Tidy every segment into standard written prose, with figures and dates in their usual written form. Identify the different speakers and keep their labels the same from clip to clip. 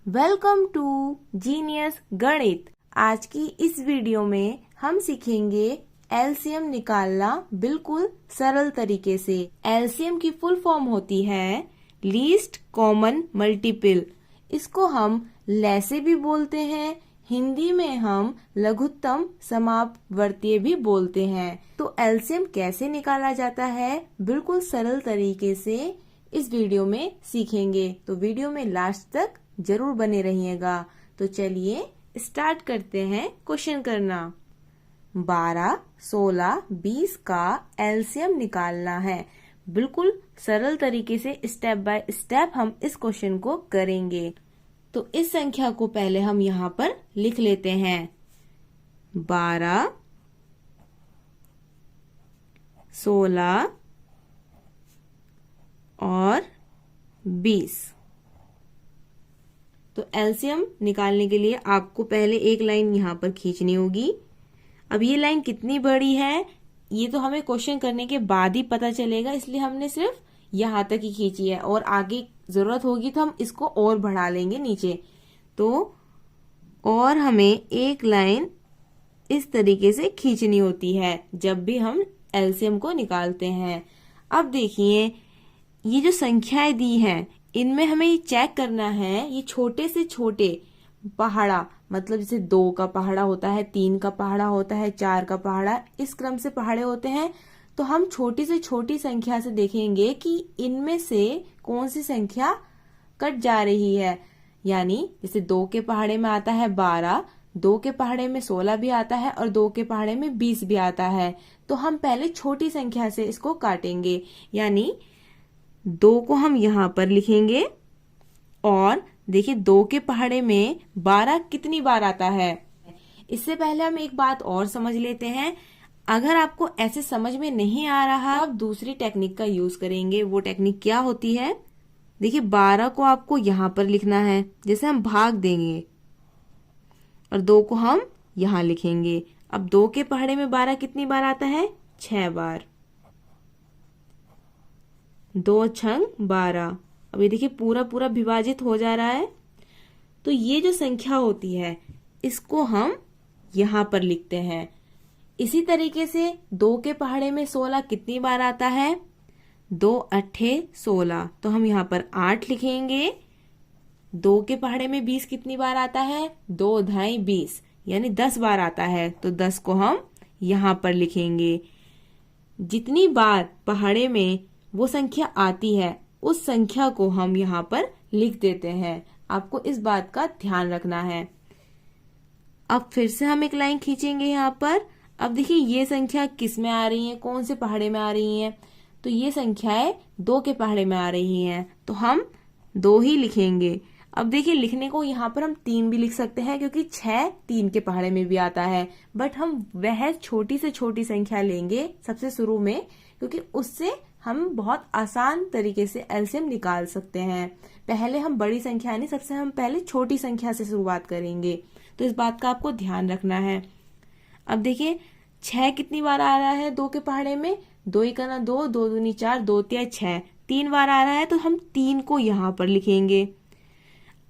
Speaker 1: Welcome to genius गणित। आज की इस वीडियो में हम सीखेंगे एलसीएम निकालना बिल्कुल सरल तरीके से। एलसीएम की फुल फॉर्म होती है लीस्ट कॉमन मल्टीपल। इसको हम लैसे भी बोलते हैं, हिंदी में हम लघुत्तम समापवर्तीय भी बोलते हैं। तो एलसीएम कैसे निकाला जाता है बिल्कुल सरल तरीके से इस वीडियो में सीखेंगे। तो वीडियो में लास्ट तक जरूर बने रहिएगा। तो चलिए स्टार्ट करते हैं क्वेश्चन करना। 12, 16, 20 का एलसीएम निकालना है। बिल्कुल सरल तरीके से स्टेप बाय स्टेप हम इस क्वेश्चन को करेंगे। तो इस संख्या को पहले हम यहाँ पर लिख लेते हैं। 12, 16 और 20। तो एलसीएम निकालने के लिए आपको पहले एक लाइन यहाँ पर खींचनी होगी। अब ये लाइन कितनी बड़ी है ये तो हमें क्वेश्चन करने के बाद ही पता चलेगा, इसलिए हमने सिर्फ यहाँ तक ही खींची है और आगे जरूरत होगी तो हम इसको और बढ़ा लेंगे नीचे। तो और हमें एक लाइन इस तरीके से खींचनी होती है जब भी हम एलसीएम को निकालते हैं। अब देखिए ये जो संख्याएं दी हैं इनमें हमें ये चेक करना है, ये छोटे से छोटे पहाड़ा, मतलब जैसे 2 का पहाड़ा होता है, 3 का पहाड़ा होता है, 4 का पहाड़ा, इस क्रम से पहाड़े होते हैं। तो हम छोटी से छोटी संख्या से देखेंगे कि इनमें से कौन सी संख्या कट जा रही है। यानी जैसे 2 के पहाड़े में आता है 12, 2 के पहाड़े में 16 भी आता है और 2 के पहाड़े में 20 भी आता है। तो हम पहले छोटी संख्या से इसको काटेंगे, यानी 2 को हम यहाँ पर लिखेंगे। और देखिए 2 के पहाड़े में 12 कितनी बार आता है। इससे पहले हम एक बात और समझ लेते हैं। अगर आपको ऐसे समझ में नहीं आ रहा आप दूसरी टेक्निक का यूज करेंगे। वो टेक्निक क्या होती है, देखिए 12 को आपको यहाँ पर लिखना है, जैसे हम भाग देंगे, और 2 को हम यहाँ लिखेंगे। अब 2 के पहाड़े में 12 कितनी बार आता है, 6 बार। 2 छंग 12। अब ये देखिए पूरा पूरा विभाजित हो जा रहा है। तो ये जो संख्या होती है इसको हम यहाँ पर लिखते हैं। इसी तरीके से 2 के पहाड़े में 16 कितनी बार आता है, 2 अट्ठे 16, तो हम यहाँ पर 8 लिखेंगे। 2 के पहाड़े में 20 कितनी बार आता है, 2 ढाई 20, यानी 10 बार आता है। तो 10 को हम यहाँ पर लिखेंगे। जितनी बार पहाड़े में वो संख्या आती है उस संख्या को हम यहाँ पर लिख देते हैं। आपको इस बात का ध्यान रखना है। अब फिर से हम एक लाइन खींचेंगे यहाँ पर। अब देखिए ये संख्या किस में आ रही है, कौन से पहाड़े में आ रही है। तो ये संख्याएं 2 के पहाड़े में आ रही हैं, तो हम 2 ही लिखेंगे। अब देखिए लिखने को यहाँ पर हम 3 भी लिख सकते हैं, क्योंकि 6 3 के पहाड़े में भी आता है। बट हम वह छोटी से छोटी संख्या लेंगे सबसे शुरू में, क्योंकि उससे हम बहुत आसान तरीके से एलसीएम निकाल सकते हैं। पहले हम बड़ी संख्या नहीं, सबसे हम पहले छोटी संख्या से शुरुआत करेंगे। तो इस बात का आपको ध्यान रखना है। अब देखिए 6 कितनी बार आ रहा है 2 के पहाड़े में, 2 ही करना 2, 2 दूनी 4, 2 तिया 6, 3 बार आ रहा है, तो हम 3 को यहाँ पर लिखेंगे।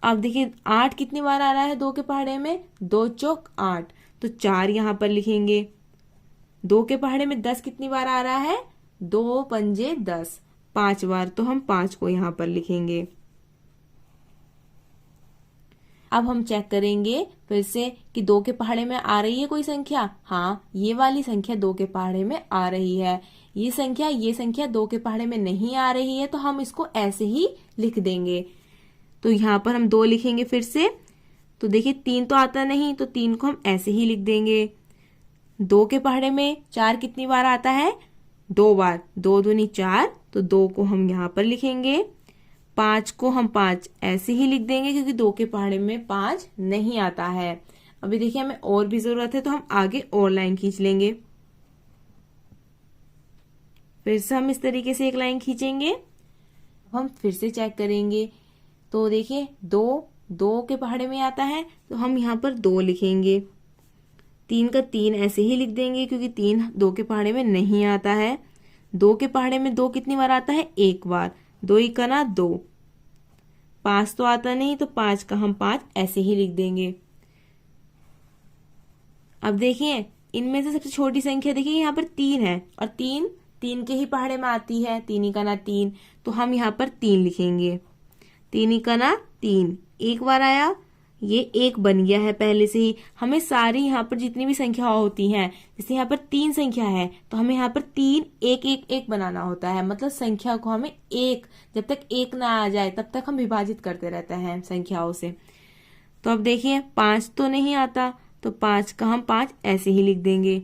Speaker 1: अब देखिए 8 कितनी बार आ रहा है 2 के पहाड़े में, 2 चौक 8, तो 4 यहाँ पर लिखेंगे। 2 के पहाड़े में 10 कितनी बार आ रहा है, 2 पंजे 10, 5 बार, तो हम 5 को यहाँ पर लिखेंगे। अब हम चेक करेंगे फिर से कि 2 के पहाड़े में आ रही है कोई संख्या। हाँ, ये वाली संख्या 2 के पहाड़े में आ रही है। ये संख्या 2 के पहाड़े में नहीं आ रही है, तो हम इसको ऐसे ही लिख देंगे। तो यहाँ पर हम 2 लिखेंगे फिर से। तो देखिए 3 तो आता नहीं, तो 3 को हम ऐसे ही लिख देंगे। 2 के पहाड़े में 4 कितनी बार आता है, 2 बार, 2 दूनी 4, तो 2 को हम यहाँ पर लिखेंगे। 5 को हम 5 ऐसे ही लिख देंगे, क्योंकि 2 के पहाड़े में 5 नहीं आता है। अभी देखिए हमें और भी जरूरत है, तो हम आगे और लाइन खींच लेंगे। फिर से हम इस तरीके से एक लाइन खींचेंगे। हम फिर से चेक करेंगे। तो देखिए 2 के पहाड़े में आता है, तो हम यहाँ पर 2 लिखेंगे। 3 का 3 ऐसे ही लिख देंगे, क्योंकि 3 2 के पहाड़े में नहीं आता है। 2 के पहाड़े में 2 कितनी बार आता है, 1 बार, 2 ही का ना 2, 5 तो आता नहीं, तो 5 का हम 5 ऐसे ही लिख देंगे। अब देखिए इनमें से सबसे छोटी संख्या देखिए यहाँ पर 3 है, और 3 के ही पहाड़े में आती है, 3 ही का ना 3, तो हम यहाँ पर 3 लिखेंगे। 3 ही का ना 3, एक बार आया, ये 1 बन गया है पहले से ही। हमें सारी यहाँ पर जितनी भी संख्या होती हैं, जैसे यहाँ पर 3 संख्या है तो हमें यहाँ पर 3 1 1 1 बनाना होता है, मतलब संख्या को हमें एक, जब तक 1 ना आ जाए तब तक हम विभाजित करते रहते हैं संख्याओं से। तो अब देखिए 5 तो नहीं आता, तो 5 का हम 5 ऐसे ही लिख देंगे।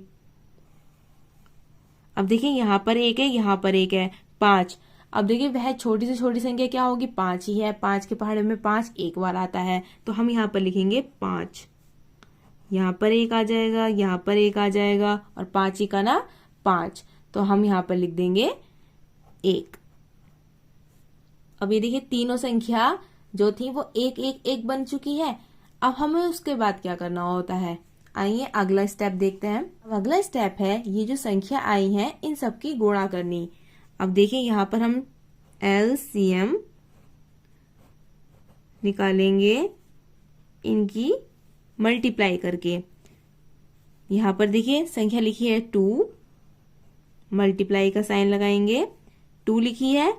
Speaker 1: अब देखिए यहाँ पर 1 है, यहाँ पर 1 है, 5। अब देखिए वह छोटी से छोटी संख्या क्या होगी, 5 ही है। 5 के पहाड़े में 5 एक बार आता है, तो हम यहाँ पर लिखेंगे 5। यहाँ पर 1 आ जाएगा, यहाँ पर 1 आ जाएगा, और 5 ही का ना 5, तो हम यहाँ पर लिख देंगे 1। अब ये देखिए तीनों संख्या जो थी वो 1 1 1 बन चुकी है। अब हमें उसके बाद क्या करना होता है, आइए अगला स्टेप देखते हैं। अब अगला स्टेप है ये जो संख्या आई है इन सबकी गुणा करनी। अब देखिए यहाँ पर हम LCM निकालेंगे इनकी मल्टीप्लाई करके। यहाँ पर देखिए संख्या लिखी है 2, मल्टीप्लाई का साइन लगाएंगे। 2 लिखी है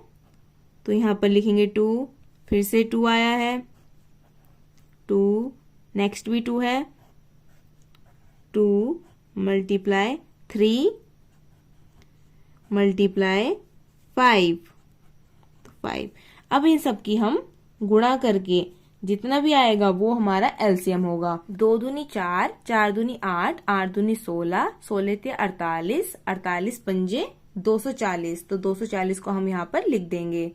Speaker 1: तो यहाँ पर लिखेंगे 2, फिर से 2 आया है, 2, नेक्स्ट भी 2 है, 2 मल्टीप्लाई 3 मल्टीप्लाई 5, तो 5। अब इन सब की हम गुणा करके जितना भी आएगा वो हमारा एलसीएम होगा। 2 दूनी 4, 4 दूनी 8, 8 दूनी 16, 16 ते 48, 48 पंजे 240, तो 240 को हम यहाँ पर लिख देंगे।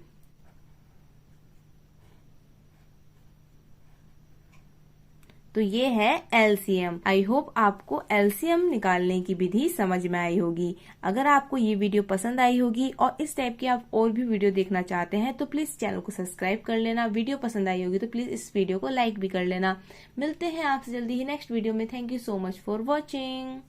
Speaker 1: तो ये है एलसीएम। आई होप आपको एलसीएम निकालने की विधि समझ में आई होगी। अगर आपको ये वीडियो पसंद आई होगी और इस टाइप की आप और भी वीडियो देखना चाहते हैं तो प्लीज चैनल को सब्सक्राइब कर लेना। वीडियो पसंद आई होगी तो प्लीज इस वीडियो को लाइक भी कर लेना। मिलते हैं आपसे जल्दी ही नेक्स्ट वीडियो में। Thank you so much for watching.